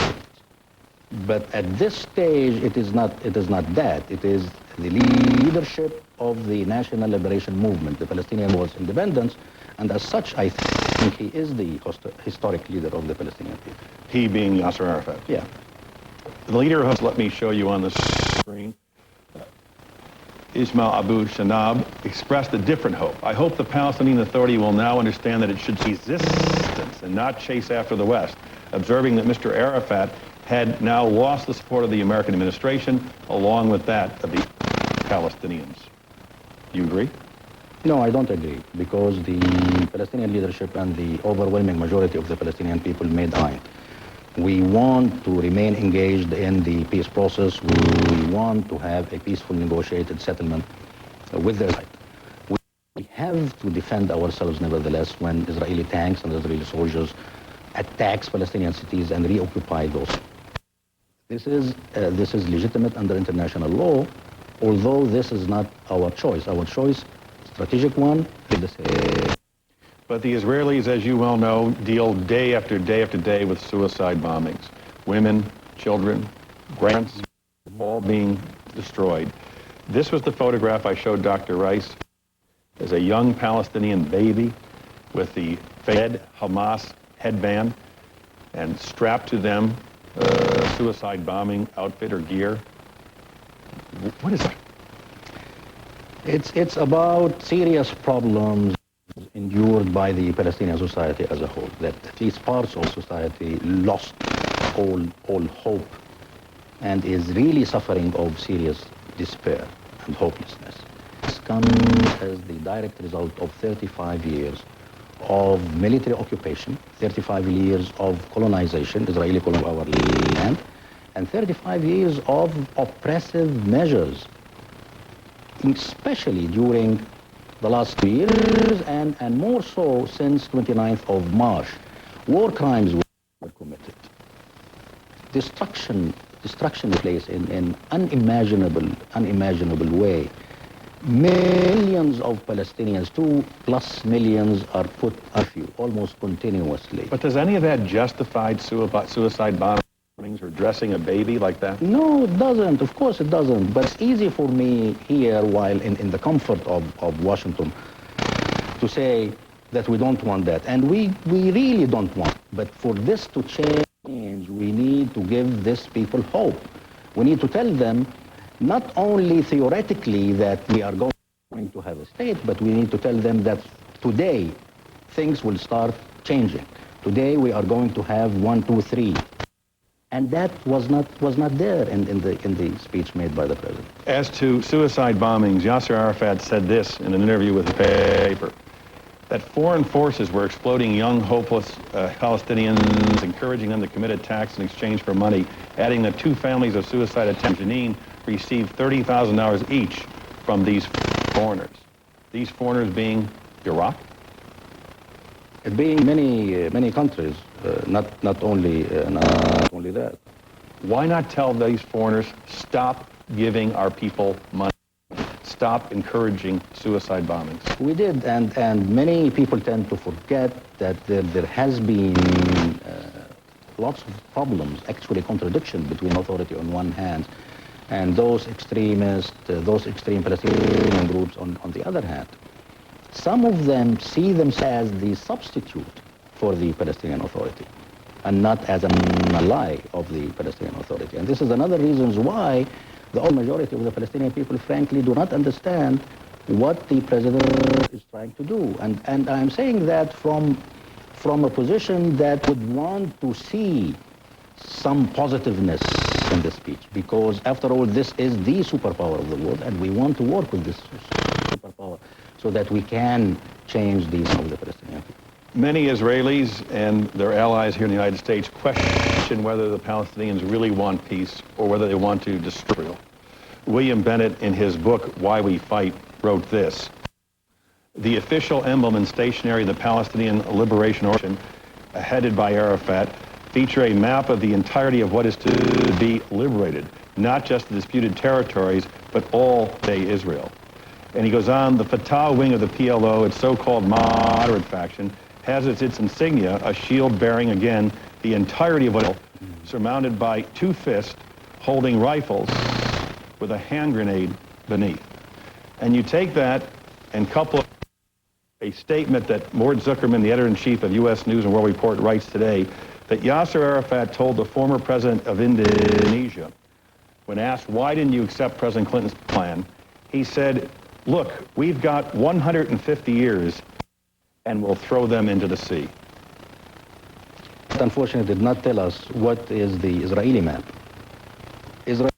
But at this stage, it is not that. It is the leadership of the National Liberation Movement, the Palestinian Wars Independence, and as such, I think he is the historic leader of the Palestinian people. He being Yasser Arafat? Yeah. The leader of, let me show you on the screen, Ismail Abu Shanab, expressed a different hope. I hope the Palestinian Authority will now understand that it should see resistance and not chase after the West, observing that Mr. Arafat had now lost the support of the American administration, along with that of the Palestinians. Do you agree? No, I don't agree, because the Palestinian leadership and the overwhelming majority of the Palestinian people made ayn. We want to remain engaged in the peace process. We want to have a peaceful negotiated settlement with their side. We have to defend ourselves nevertheless when Israeli tanks and Israeli soldiers attacks Palestinian cities and reoccupy those. This is legitimate under international law, although this is not our choice. Our choice, strategic one, is the same. But the Israelis, as you well know, deal day after day after day with suicide bombings. Women, children, grandparents, all being destroyed. This was the photograph I showed Dr. Rice as a young Palestinian baby with the Fed Hamas headband and strapped to them suicide bombing outfit or gear. What is that? It's about serious problems endured by the Palestinian society as a whole, that at least parts of society lost all hope and is really suffering of serious despair and hopelessness. This comes as the direct result of 35 years of military occupation, 35 years of colonization, Israeli colonization of our land, and 35 years of oppressive measures, especially during the last 2 years and more so since 29th of March. War crimes were committed. Destruction took place in unimaginable way. Millions of Palestinians, 2+ millions, are put off you almost continuously. But does any of that justify suicide bombings or dressing a baby like that? No, it doesn't. Of course it doesn't. But it's easy for me here, while in the comfort of Washington, to say that we don't want that. And we really don't want. But for this to change, we need to give these people hope. We need to tell them not only theoretically that we are going to have a state, but we need to tell them that today things will start changing. Today we are going to have 1, 2, 3. And that was not there in the speech made by the president. As to suicide bombings, Yasser Arafat said this in an interview with the paper, that foreign forces were exploding young, hopeless Palestinians, encouraging them to commit attacks in exchange for money, adding that 2 families of suicide attempts in Jenin received $30,000 each from these foreigners. These foreigners being Iraq? It being many countries, not only that. Why not tell these foreigners, stop giving our people money? Stop encouraging suicide bombings. We did, and many people tend to forget that there has been lots of problems, actually contradiction between authority on one hand and those extremists, those extreme Palestinian groups on the other hand. Some of them see themselves as the substitute for the Palestinian Authority. and not as an ally of the Palestinian Authority. And this is another reason why the majority of the Palestinian people, frankly, do not understand what the president is trying to do. And I'm saying that from a position that would want to see some positiveness in the speech, because after all, this is the superpower of the world, and we want to work with this superpower so that we can change these of the Palestinian people. Many Israelis and their allies here in the United States question whether the Palestinians really want peace or whether they want to destroy Israel. William Bennett, in his book, Why We Fight, wrote this: the official emblem and stationery of the Palestinian Liberation Organization, headed by Arafat, feature a map of the entirety of what is to be liberated, not just the disputed territories, but all day Israel. And he goes on, the Fatah wing of the PLO, its so-called moderate faction, has as its insignia a shield bearing, again, the entirety of what, surmounted by two fists holding rifles with a hand grenade beneath. And you take that and couple a statement that Mort Zuckerman, the editor-in-chief of U.S. News and World Report, writes today, that Yasser Arafat told the former president of Indonesia, when asked, why didn't you accept President Clinton's plan, he said, look, we've got 150 years and we'll throw them into the sea. Unfortunately, did not tell us what is the Israeli map. Israel,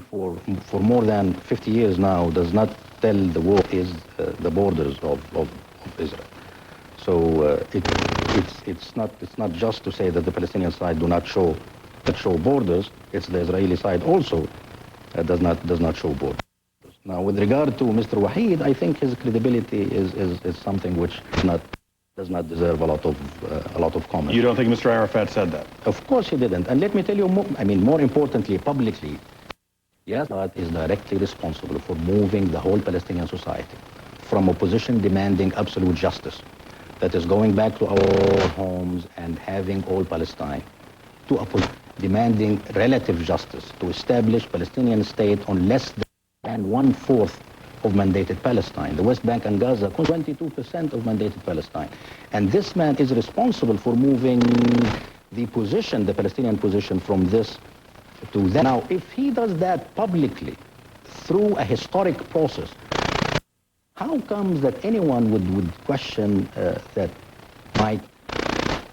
for more than 50 years now, does not tell the world is the borders of Israel. So it's not just to say that the Palestinian side do not show borders. It's the Israeli side also does not show borders. Now, with regard to Mr. Wahid, I think his credibility is something which does not deserve a lot of comment. You don't think Mr. Arafat said that? Of course he didn't. And let me tell you, more importantly, publicly, yes, Arafat is directly responsible for moving the whole Palestinian society from a position demanding absolute justice, that is going back to our homes and having all Palestine, to a position demanding relative justice, to establish Palestinian state on less than 1/4 of mandated Palestine. The West Bank and Gaza, 22% of mandated Palestine. And this man is responsible for moving the Palestinian position from this to that. Now, if he does that publicly through a historic process, how comes that anyone would question that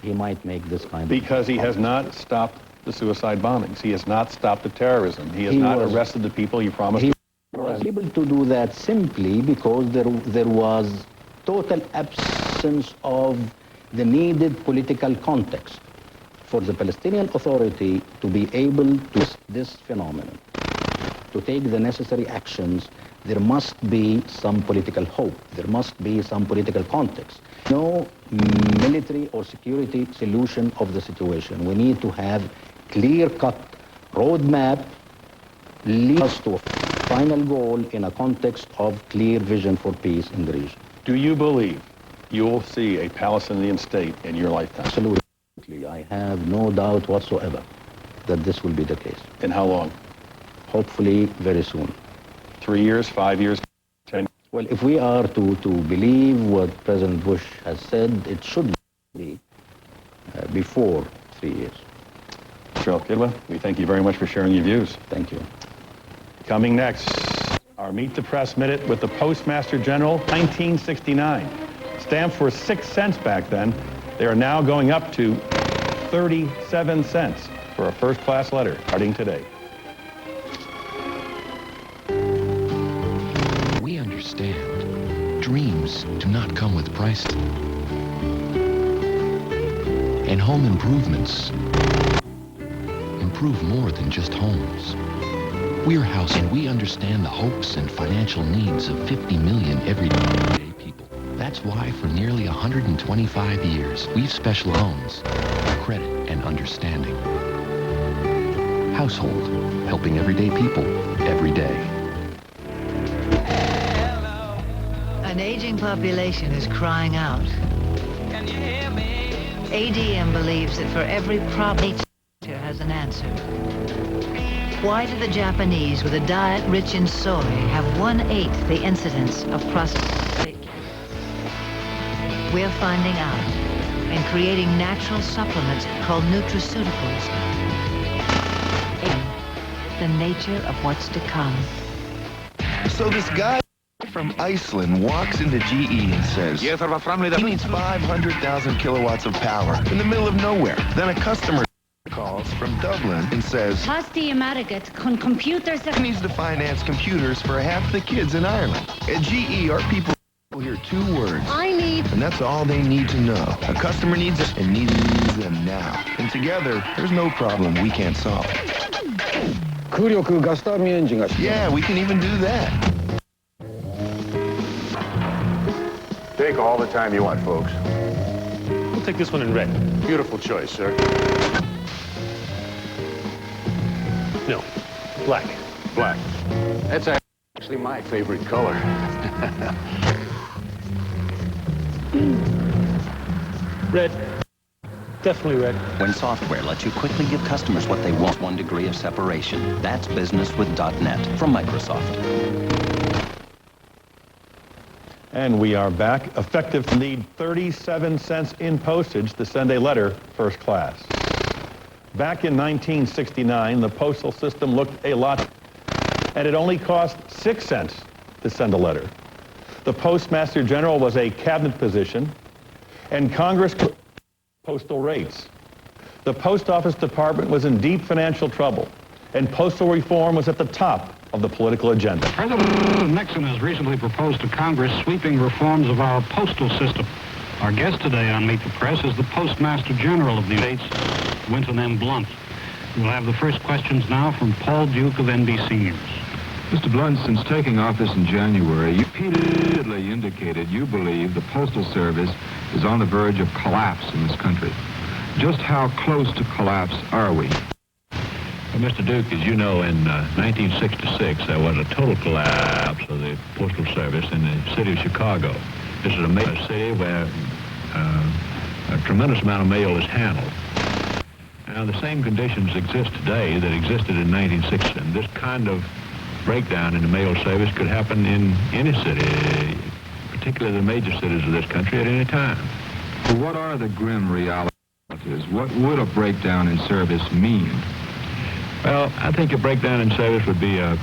he might make this kind of... Because he has not stopped the suicide bombings. He has not stopped the terrorism. He has not arrested the people he promised. He was able to do that simply because there was total absence of the needed political context for the Palestinian Authority to be able to this phenomenon, to take the necessary actions. There must be some political hope. There must be some political context. No military or security solution of the situation. We need to have clear-cut roadmap lead us to a final goal in a context of clear vision for peace in the region. Do you believe you will see a Palestinian state in your lifetime? Absolutely. I have no doubt whatsoever that this will be the case. In how long? Hopefully very soon. 3 years, 5 years, 10? Well, if we are to believe what President Bush has said, it should be before 3 years. Mr. Al-Kidwa, we thank you very much for sharing your views. Thank you. Coming next, our Meet the Press Minute with the Postmaster General, 1969. Stamps were 6 cents back then. They are now going up to 37 cents for a first-class letter, starting today. We understand dreams do not come with price. And home improvements improve more than just homes. We're House, and we understand the hopes and financial needs of 50 million everyday people. That's why for nearly 125 years, we've specialized homes, credit, and understanding. Household, helping everyday people, every day. An aging population is crying out. Can you hear me? ADM believes that for every problem, nature has an answer. Why do the Japanese with a diet rich in soy have 1/8 the incidence of prostate cancer? We're finding out. and creating natural supplements called nutraceuticals. The nature of what's to come. So this guy from Iceland walks into GE and says he needs 500,000 kilowatts of power in the middle of nowhere. Then a customer calls from Dublin and says he needs to finance computers for half the kids in Ireland. At GE, our people hear two words. I need. And that's all they need to know. A customer needs us and needs them now. And together, there's no problem we can't solve. Yeah, we can even do that. Take all the time you want, folks. We'll take this one in red. Beautiful choice, sir. No, black. Black. That's actually my favorite color. Red. Definitely red. When software lets you quickly give customers what they want, 1 degree of separation. That's business with .NET from Microsoft. And we are back. Effective need 37 cents in postage to send a letter first class. Back in 1969, the postal system looked a lot, and it only cost 6 cents to send a letter. The Postmaster General was a cabinet position, and Congress postal rates. The Post Office Department was in deep financial trouble, and postal reform was at the top of the political agenda. President Nixon has recently proposed to Congress sweeping reforms of our postal system. Our guest today on Meet the Press is the Postmaster General of the United States, Winton M. Blunt. We'll have the first questions now from Paul Duke of NBC News. Mr. Blunt, since taking office in January, you repeatedly indicated you believe the Postal Service is on the verge of collapse in this country. Just how close to collapse are we? Well, Mr. Duke, as you know, in 1966, there was a total collapse of the Postal Service in the city of Chicago. This is a major city where a tremendous amount of mail is handled. Now, the same conditions exist today that existed in 1960, and this kind of breakdown in the mail service could happen in any city, particularly the major cities of this country, at any time. So what are the grim realities? What would a breakdown in service mean? Well, I think a breakdown in service would be a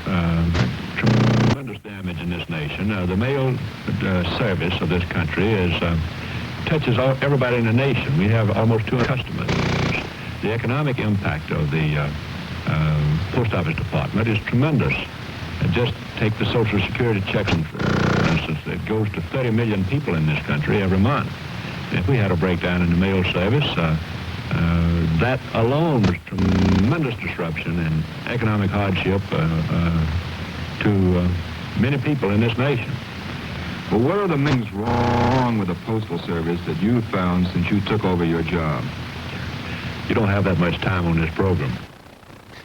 tremendous damage in this nation. The mail service of this country touches everybody in the nation. We have almost 200 customers. The economic impact of the Post Office Department is tremendous. Just take the Social Security checks, for instance, it goes to 30 million people in this country every month. If we had a breakdown in the mail service, that alone was tremendous disruption and economic hardship to many people in this nation. Well, what are the things wrong with the Postal Service that you've found since you took over your job? You don't have that much time on this program.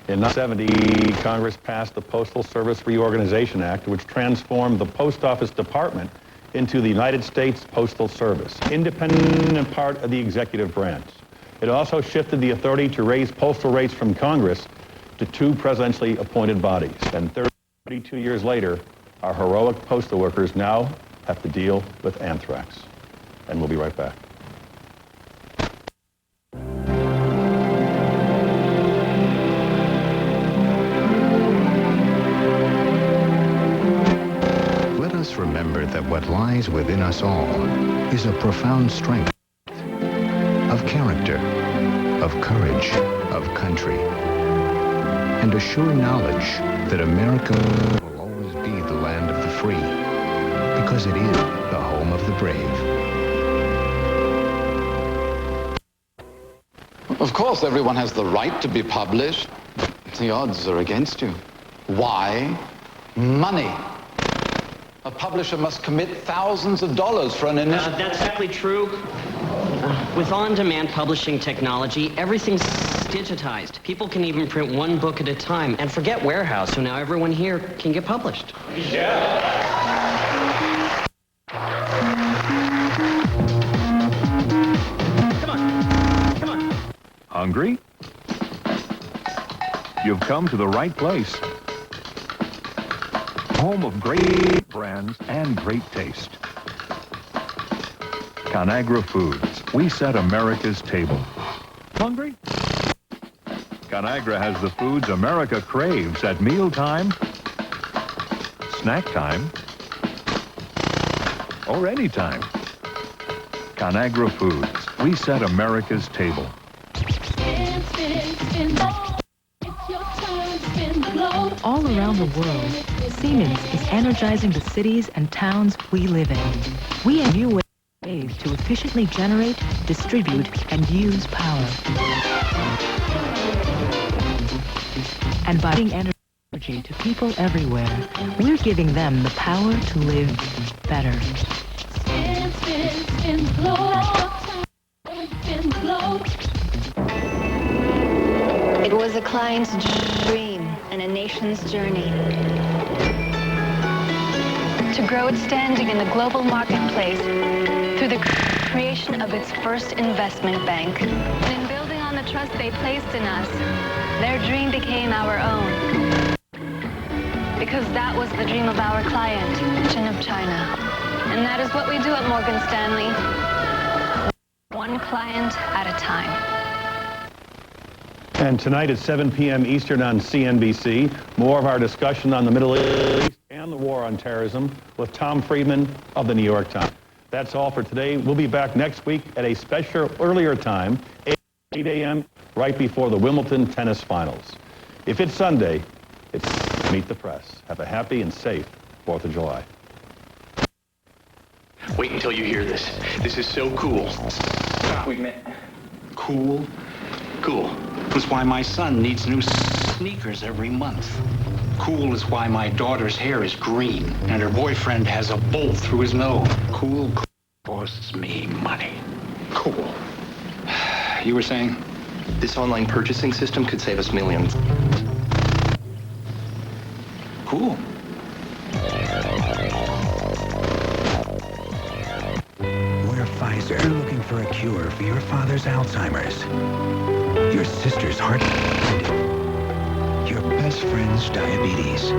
In 1970, Congress passed the Postal Service Reorganization Act, which transformed the Post Office Department into the United States Postal Service, independent and part of the executive branch. It also shifted the authority to raise postal rates from Congress to 2 presidentially appointed bodies. And 32 years later, our heroic postal workers now have to deal with anthrax. And we'll be right back. Remember that what lies within us all is a profound strength of character, of courage, of country, and a sure knowledge that America will always be the land of the free, because it is the home of the brave. Of course, everyone has the right to be published. The odds are against you. Why? Money. A publisher must commit thousands of dollars for an initial... That's exactly true. With on-demand publishing technology, everything's digitized. People can even print 1 book at a time. And forget Warehouse, so now everyone here can get published. Yeah. Come on. Hungry? You've come to the right place. Home of great brands and great taste. Conagra Foods. We set America's table. Hungry? Conagra has the foods America craves at mealtime, snack time, or any time. Conagra Foods. We set America's table. All around the world, Siemens is energizing the cities and towns we live in. We have new ways to efficiently generate, distribute, and use power. And by giving energy to people everywhere, we're giving them the power to live better. It was a client's dream and a nation's journey. To grow its standing in the global marketplace through the creation of its first investment bank. And in building on the trust they placed in us, their dream became our own. Because that was the dream of our client, Chin of China. And that is what we do at Morgan Stanley. One client at a time. And tonight at 7 p.m. Eastern on CNBC, more of our discussion on the Middle East and the war on terrorism with Tom Friedman of the New York Times. That's all for today. We'll be back next week at a special earlier time, 8 a.m., right before the Wimbledon tennis finals. If it's Sunday, it's Meet the Press. Have a happy and safe 4th of July. Wait until you hear this. This is so cool. Wait a minute. Cool? Cool. That's why my son needs new sneakers every month. Cool is why my daughter's hair is green and her boyfriend has a bolt through his nose. Cool costs me money. Cool. You were saying? This online purchasing system could save us millions. Cool. We're Pfizer. You're looking for a cure for your father's Alzheimer's, your sister's heart, your best friend's diabetes.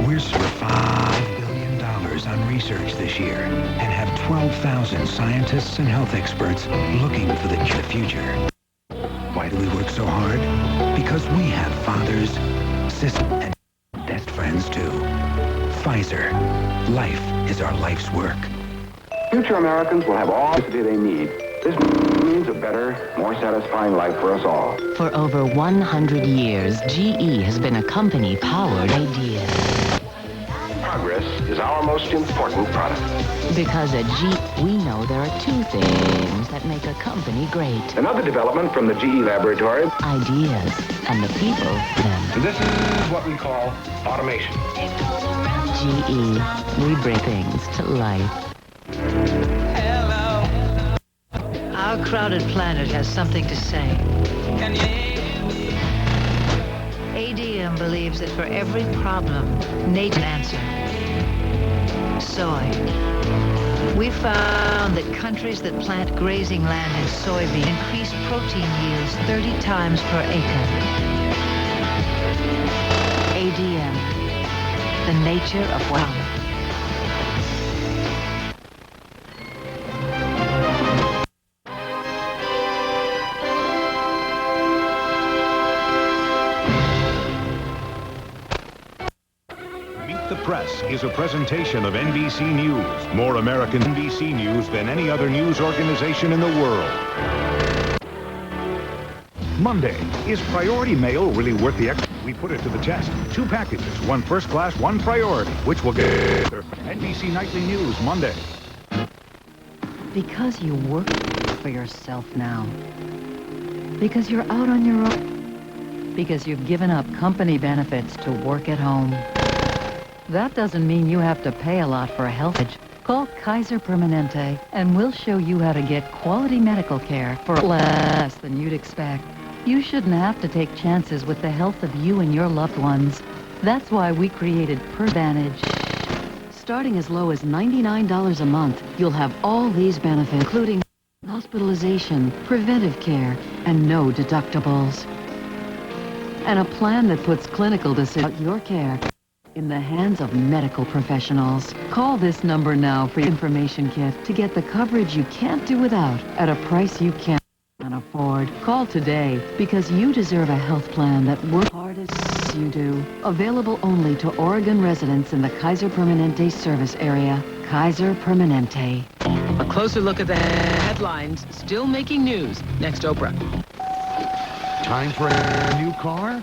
We're spending $5 billion on research this year and have 12,000 scientists and health experts looking for the future. Why do we work so hard? Because we have fathers, sisters, and best friends too. Pfizer. Life is our life's work. Future Americans will have all the capacity they need. This means a better, more satisfying life for us all. For over 100 years, GE has been a company powered ideas. Progress is our most important product. Because at GE, we know there are two things that make a company great. Another development from the GE laboratory. Ideas. And the people, them. This is what we call automation. GE, we bring things to life. Our crowded planet has something to say. ADM believes that for every problem, nature answer. Soy. We found that countries that plant grazing land in soybean increase protein yields 30 times per acre. ADM, the nature of wealth. The Press is a presentation of NBC News. More American NBC News than any other news organization in the world. Monday. Is priority mail really worth the extra? We put it to the test. 2 packages, 1 first class, 1 priority, which will get NBC Nightly News Monday. Because you work for yourself now. Because you're out on your own. Because you've given up company benefits to work at home. That doesn't mean you have to pay a lot for a health edge. Call Kaiser Permanente and we'll show you how to get quality medical care for less than you'd expect. You shouldn't have to take chances with the health of you and your loved ones. That's why we created Pervantage. Starting as low as $99 a month, you'll have all these benefits, including hospitalization, preventive care, and no deductibles. And a plan that puts clinical decisions about your care in the hands of medical professionals. Call this number now for your information kit to get the coverage you can't do without at a price you can't afford. Call today because you deserve a health plan that works hard as you do. Available only to Oregon residents in the Kaiser Permanente service area. Kaiser Permanente. A closer look at the headlines still making news. Next, Oprah. Time for a new car?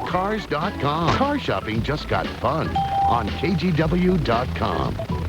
Cars.com. Car shopping just got fun on KGW.com.